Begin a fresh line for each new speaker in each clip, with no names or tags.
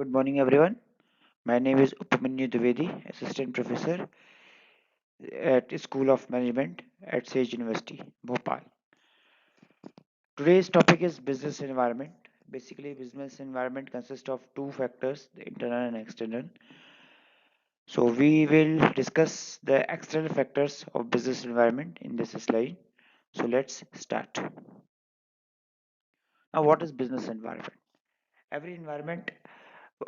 Good morning, everyone. My name is Upamanyu Dwivedi, Assistant Professor at School of Management at Sage University, Bhopal. Today's topic is business environment. Basically, business environment consists of two factors, the internal and external. So we will discuss the external factors of business environment in this slide. So let's start. Now, what is business environment? Every environment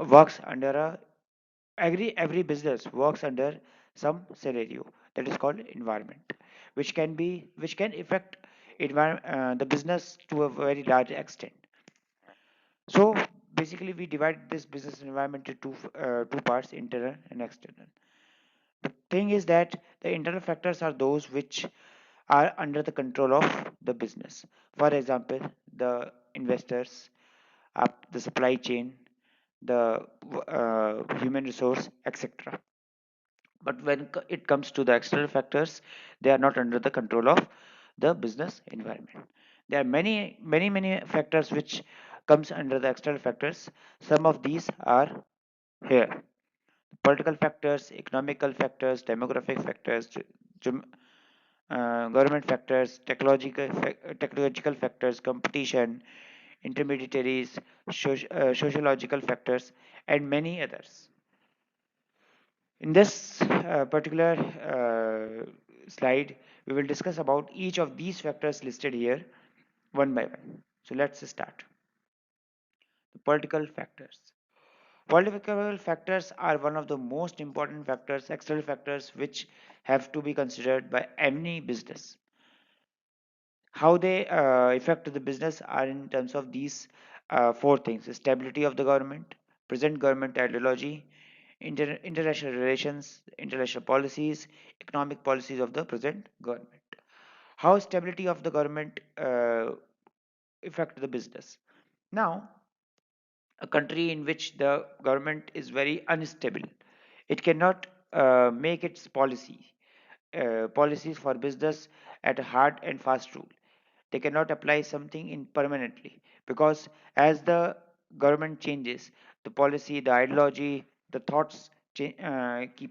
works under a every business works under some scenario that is called environment, which can affect the business to a very large extent. So basically, we divide this business environment into two parts: internal and external. The thing is that the internal factors are those which are under the control of the business. For example, the investors, the supply chain, the human resource, etc. But when it comes to the external factors, they are not under the control of the business environment. There are many factors which comes under the external factors. Some of these are here: political factors, economical factors, demographic factors, government factors, technological factors, competition, intermediaries, sociological factors, and many others. In this particular slide, we will discuss about each of these factors listed here one by one. So let's start. The political factors. Political factors are one of the most important factors, external factors, which have to be considered by any business. How they affect the business are in terms of these four things: stability of the government, present government ideology, international relations, international policies, economic policies of the present government. How stability of the government affect the business? Now, a country in which the government is very unstable, it cannot make its policies for business at a hard and fast rule. They cannot apply something in permanently, because as the government changes, the policy, the ideology, the thoughts keep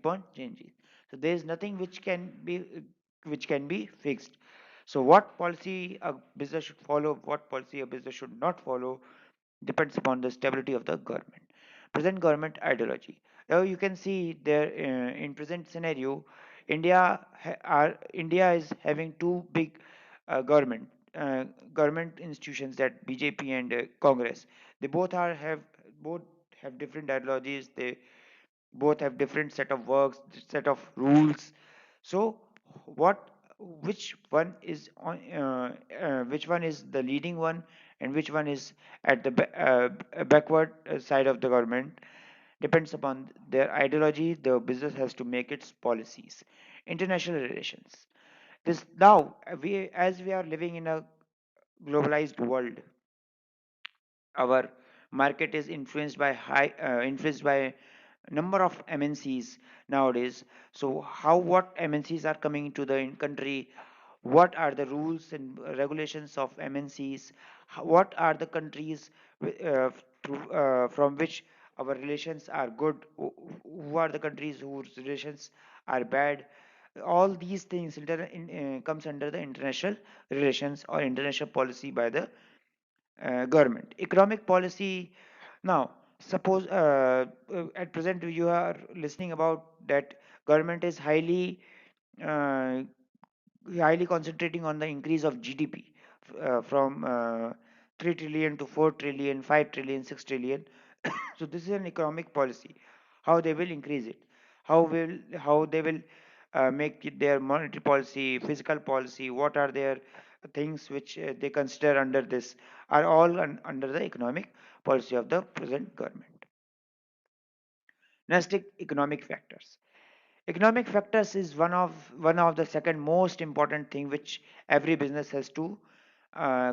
on changing. So there is nothing which can be fixed. So what policy a business should follow, what policy a business should not follow, depends upon the stability of the government. Present government ideology. Now you can see there in present scenario, India is having two big government government institutions, that BJP and Congress. They both have different ideologies. They both have different set of works, set of rules. So what which one is the leading one, and which one is at the backward side of the government, depends upon their ideology. The business has to make its policies. International relations. This now we as we are living in a globalized world, our market is influenced by number of MNCs nowadays. So how what MNCs are coming into the country, what are the rules and regulations of MNCs, what are the countries from which our relations are good, who are the countries whose relations are bad. All these things comes under the international relations or international policy by the government. Economic policy. Now suppose at present you are listening about that government is uh, highly concentrating on the increase of GDP from 3 trillion to 4 trillion, 5 trillion, 6 trillion. So this is an economic policy. How they will increase it? How they will make it their monetary policy, fiscal policy? What are their things which they consider under this? Are all under the economic policy of the present government. Next, economic factors. Economic factors is one of the second most important thing which every business has to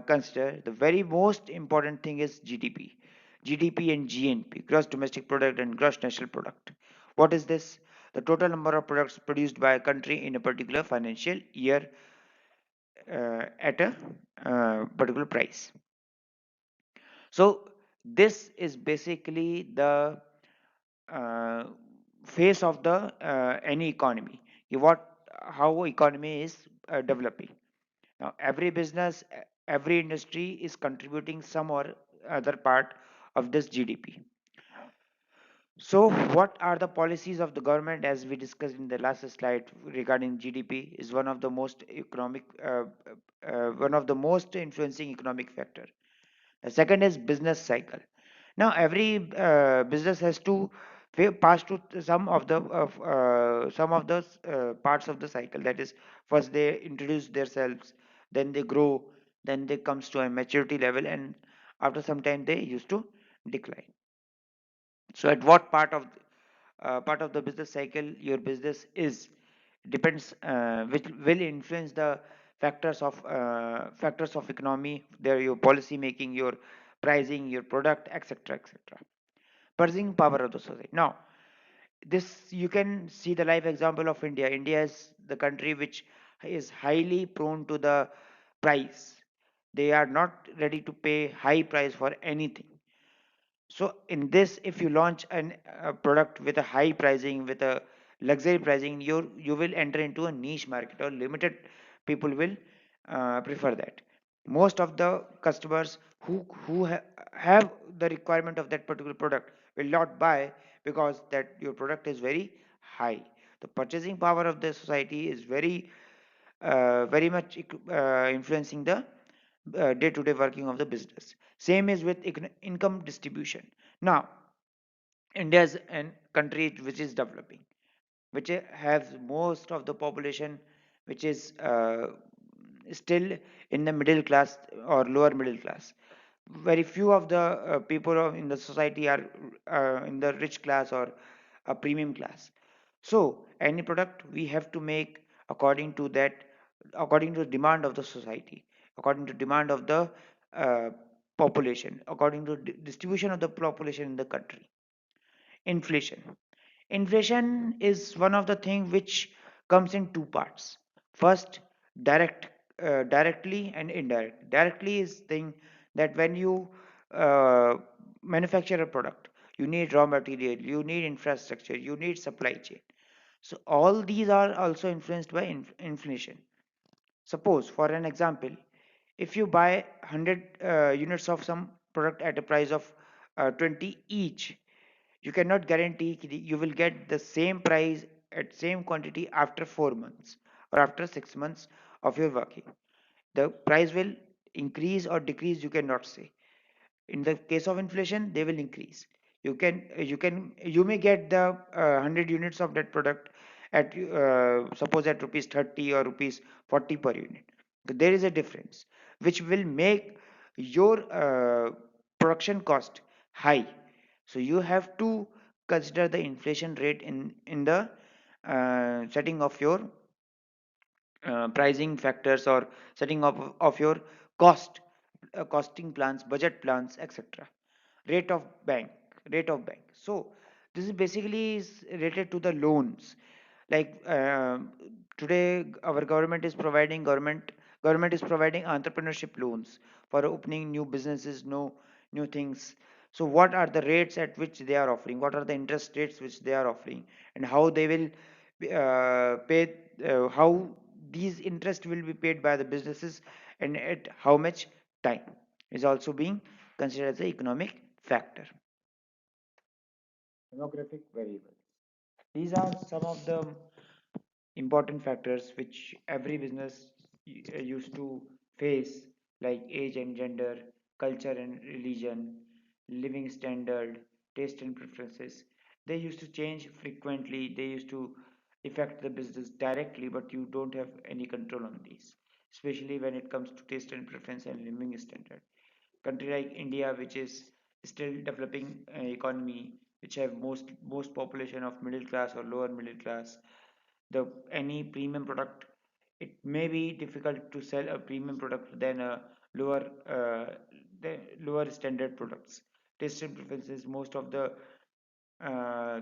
consider. The very most important thing is GDP and GNP, gross domestic product and gross national product. What is this? The total number of products produced by a country in a particular financial year at a particular price. So This is basically the uh, face of the any economy. What how economy is developing. Now every business, every industry is contributing some or other part of this GDP. So, what are the policies of the government, as we discussed in the last slide regarding GDP, is one of the most economic, one of the most influencing economic factor. The second is business cycle. Now, every business has to pass through some of the parts of the cycle. That is, first they introduce themselves, then they grow, then they comes to a maturity level, and after some time they used to decline. So, at what part of the business cycle your business is depends, which will influence the factors of economy, there your policy making, your pricing, your product, etc., etc. Purchasing power of the society. Now, this you can see the live example of India. India is the country which is highly prone to the price. They are not ready to pay high price for anything. So in this, if you launch a product with a high pricing, with a luxury pricing, you will enter into a niche market, or limited people will prefer that. Most of the customers have the requirement of that particular product will not buy, because that your product is very high. The purchasing power of the society is very much influencing the day-to-day working of the business. Same is with income distribution. Now, India is a country which is developing, which has most of the population which is still in the middle class or lower middle class. Very few of the people in the society are in the rich class or a premium class. So any product we have to make according to that, according to the demand of the society, according to demand of the uh, population, according to distribution of the population in the country. Inflation. Inflation is one of the things which comes in two parts. First, direct, directly and indirect. Directly is thing that when you uh, manufacture a product, you need raw material, you need infrastructure, you need supply chain. So all these are also influenced by inflation. Suppose, for an example, if you buy 100 units of some product at a price of 20 each, you cannot guarantee you will get the same price at same quantity after 4 months or after 6 months of your working. The price will increase or decrease, you cannot say. In the case of inflation, they will increase. You may get the 100 units of that product at suppose at rupees 30 or rupees 40 per unit. There is a difference which will make your production cost high. So you have to consider the inflation rate in the setting of your pricing factors, or setting up of your cost, costing plans, budget plans, etc. rate of bank rate of bank. So this is basically is related to the loans. Like today our government is providing entrepreneurship loans for opening new businesses, no new things. So what are the rates at which they are offering, what are the interest rates which they are offering, and how they will pay, how these interest will be paid by the businesses, and at how much time, is also being considered as an economic factor. Demographic variables. These are some of the important factors which every business used to face, like age and gender, culture and religion, living standard, taste and preferences. They used to change frequently, they used to affect the business directly, but you don't have any control on these, especially when it comes to taste and preference and living standard. Country like India, which is still developing economy, which have most population of middle class or lower middle class, the any premium product, it may be difficult to sell a premium product than a lower the lower standard products. Taste and preferences, most of the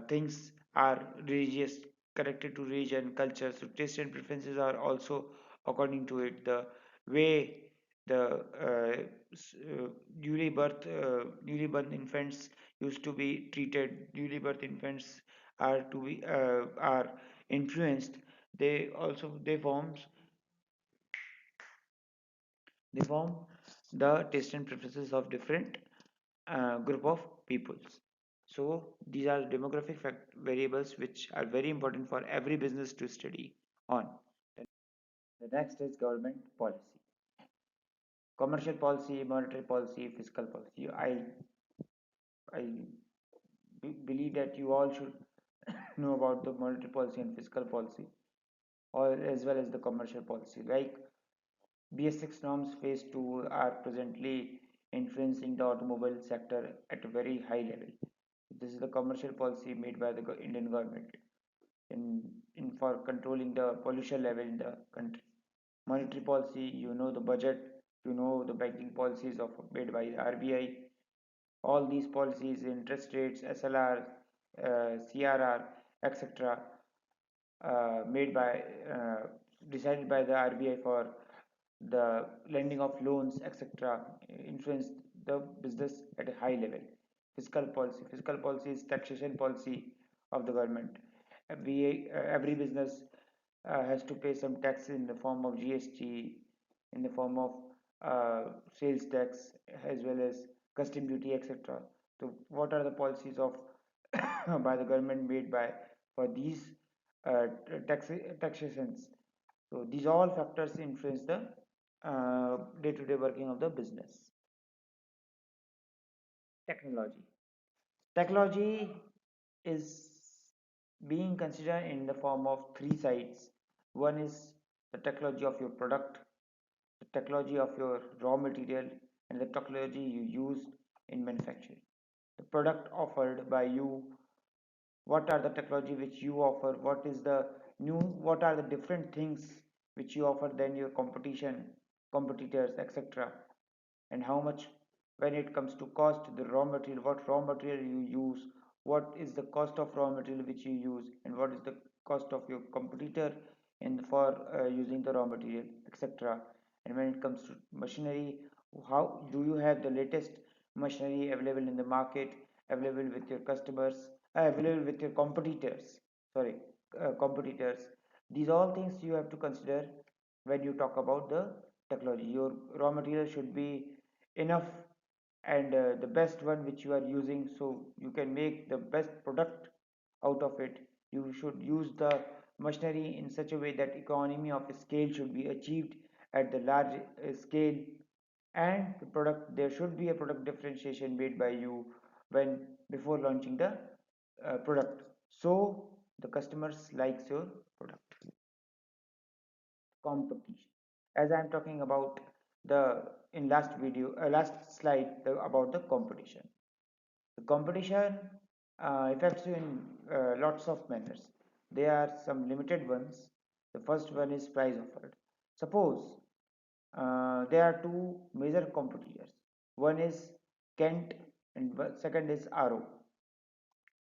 things are religious, connected to religion culture, so taste and preferences are also according to it. The way The newly born infants used to be treated. Newly birth infants are to be are influenced. They form the taste and preferences of different group of peoples. So these are demographic variables which are very important for every business to study on. The next is government policy, commercial policy, monetary policy, fiscal policy. I believe that you all should know about the monetary policy and fiscal policy, or as well as the commercial policy. Like BS6 norms phase 2 are presently influencing the automobile sector at a very high level. This is the commercial policy made by the Indian government in for controlling the pollution level in the country. Monetary policy, you know the budget, you know the banking policies of made by the RBI. All these policies, interest rates, SLR, CRR, etc., made by decided by the RBI for the lending of loans, etc., influence the business at a high level. Fiscal policy is taxation policy of the government. Every business has to pay some tax in the form of GST, in the form of sales tax, as well as custom duty, etc. So, what are the policies of by the government made by for these taxations? So, these all factors influence the day-to-day working of the business. Technology. Technology is being considered in the form of three sides. One is the technology of your product, the technology of your raw material, and the technology you use in manufacturing. The product offered by you, what are the technology which you offer, what are the different things which you offer than your competitors, etc. And how much, when it comes to cost, the raw material, what raw material you use, what is the cost of raw material which you use, and what is the cost of your competitor in for using the raw material, etc. And when it comes to machinery, how do you have the latest machinery available in the market, available with your customers, available with your competitors, sorry, competitors. These all things you have to consider when you talk about the technology. Your raw material should be enough, and the best one which you are using, so you can make the best product out of it. You should use the machinery in such a way that economy of scale should be achieved at the large scale. And the product, there should be a product differentiation made by you when before launching the product, so the customers likes your product. Competition, as I am talking about the in last video, last slide, about the competition. The competition affects you in lots of manners. There are some limited ones. The first one is price offered. Suppose there are two major competitors. One is Kent and second is RO.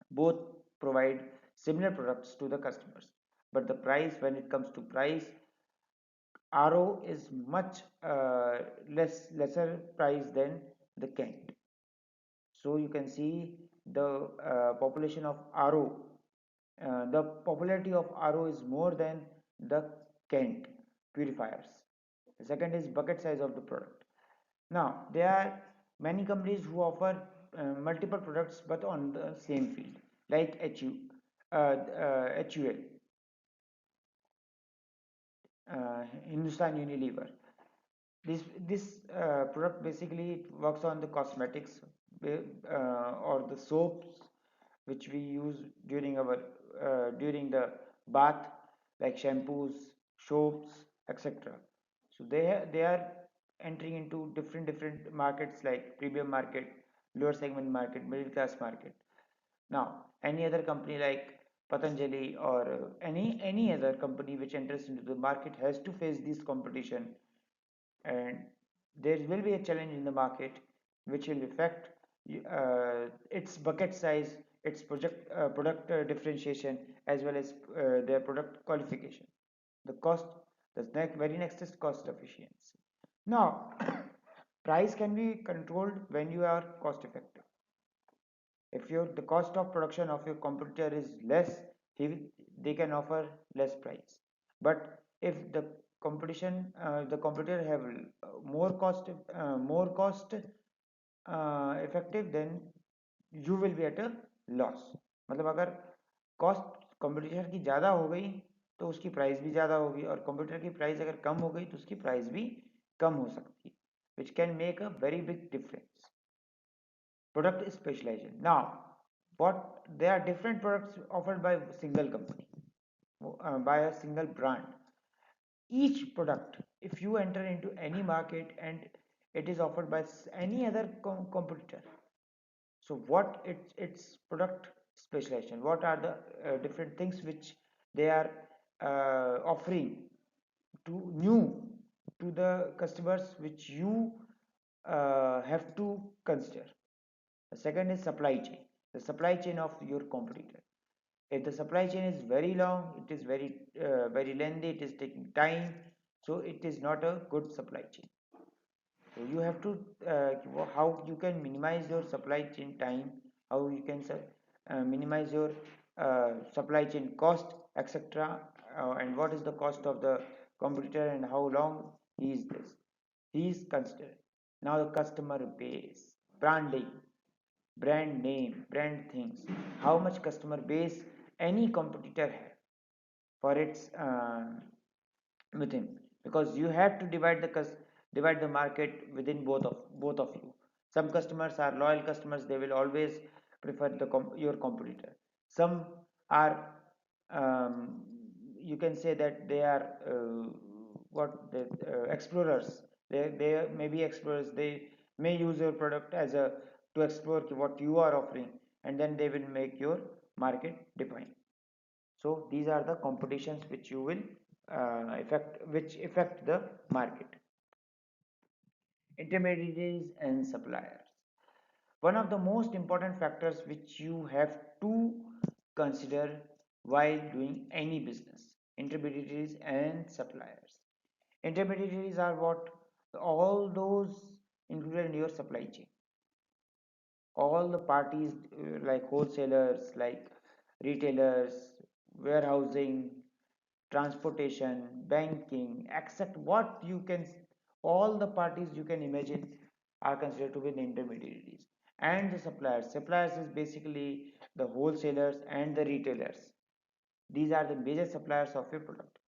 Both provide similar products to the customers, but the price, when it comes to price, RO is much lesser price than the Kent. So you can see the population of RO, the popularity of RO is more than the Kent purifiers. The second is bucket size of the product. Now there are many companies who offer multiple products but on the same field, like HUL, Hindustan Unilever. This product basically works on the cosmetics, or the soaps which we use during the bath, like shampoos, soaps, etc. So they are entering into different markets, like premium market, lower segment market, middle class market. Now any other company like Patanjali, or any other company which enters into the market, has to face this competition, and there will be a challenge in the market which will affect its bucket size, its product differentiation, as well as their product qualification. The cost, the very next is cost efficiency. Now Price can be controlled when you are cost effective. If your the cost of production of your competitor is less, he, they can offer less price. But if the competitor have more cost effective, then you will be at a loss. मतलब अगर cost competition की ज़्यादा हो गई तो उसकी price भी ज़्यादा होगी, और कंप्यूटर की प्राइस अगर कम हो गई तो उसकी प्राइस भी कम हो सकती है, which can make a very big difference. Product specialization. Now, what there are different products offered by single company, by a single brand. Each product, if you enter into any market and it is offered by any other competitor, so what its product specialization? What are the different things which they are offering to new to the customers, which you have to consider. The second is supply chain, the supply chain of your competitor. If the supply chain is very long, it is very lengthy, it is taking time, so it is not a good supply chain. So you have to how you can minimize your supply chain time, how you can minimize your supply chain cost, etc. And what is the cost of the competitor and how long he is this. He is considered. Now the customer base, branding, brand name, brand things, how much customer base any competitor have for its with him, because you have to divide the market within both of you. Some customers are loyal customers, they will always prefer your competitor. Some are um, you can say that they are what the explorers, they may be explorers, they may use your product as a to explore what you are offering, and then they will make your market define. So these are the competitions which you will affect the market. Intermediaries and suppliers. One of the most important factors which you have to consider while doing any business. Intermediaries and suppliers. Intermediaries are what? All those included in your supply chain. All the parties like wholesalers, like retailers, warehousing, transportation, banking, except what you can, all the parties you can imagine are considered to be the intermediaries. And the suppliers. Suppliers is basically the wholesalers and the retailers. These are the major suppliers of your product.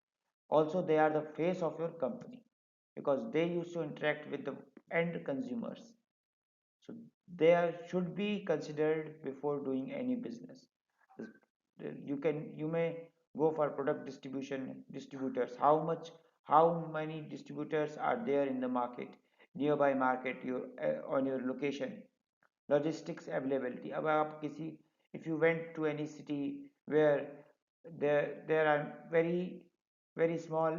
Also, they are the face of your company because they used to interact with the end consumers. So they should be considered before doing any business. You may go for product distributors. How many distributors are there in the market, nearby market, your on your location. Logistics availability. अब आप किसी, if you went to any city where there are very small,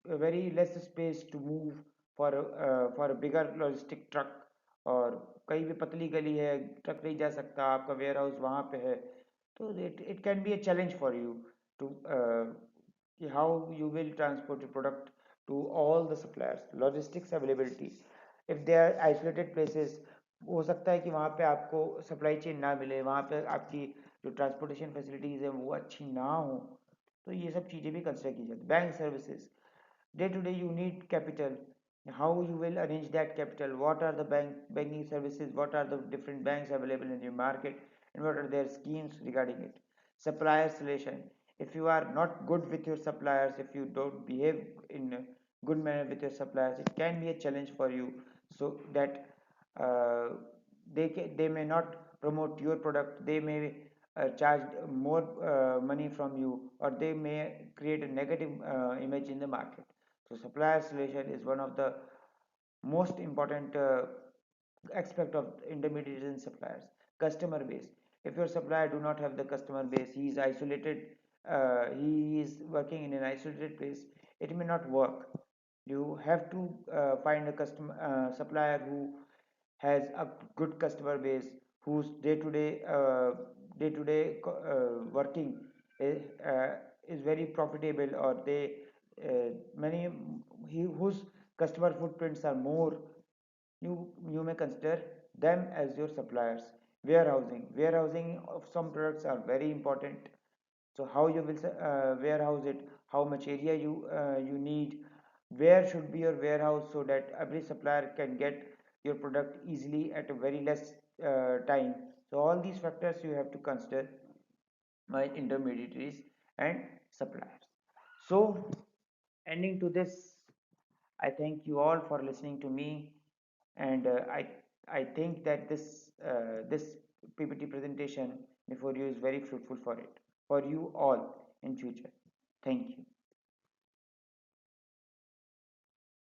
very less space to move for a bigger logistic truck, और कहीं भी पतली गली है, truck नहीं जा सकता, आपका वेयर हाउस वहाँ पे है, तो it can be a challenge for you to how you will transport your product to all the suppliers. Logistics availability. If they are isolated places, हो सकता है कि वहाँ पे आपको सप्लाई चेन ना मिले, वहाँ पे आपकी जो ट्रांसपोर्टेशन फैसिलिटीज़ है वो अच्छी ना हो, तो ये सब चीज़ें भी कंसिडर की जाती. Bank services. Day to day you need capital. How you will arrange that capital? What are the banking services? What are the different banks available in your market, and what are their schemes regarding it? Suppliers relation. If you are not good with your suppliers, if you don't behave in a good manner with your suppliers, it can be a challenge for you, so that uh, they may not promote your product, they may charge more money from you, or they may create a negative image in the market. So suppliers relation is one of the most important aspect of intermediaries and suppliers. Customer base. If your supplier do not have the customer base, he is isolated, he is working in an isolated place, it may not work. You have to find a customer supplier who has a good customer base, whose day to day working is, is very profitable, or they many whose customer footprints are more, you may consider them as your suppliers. Warehousing of some products are very important. So how you will warehouse it, how much area you need, where should be your warehouse so that every supplier can get your product easily at a very less time. So all these factors you have to consider by intermediaries and suppliers. So ending to this, I thank you all for listening to me, and I think that this PPT presentation before you is very fruitful for you all in future. Thank you.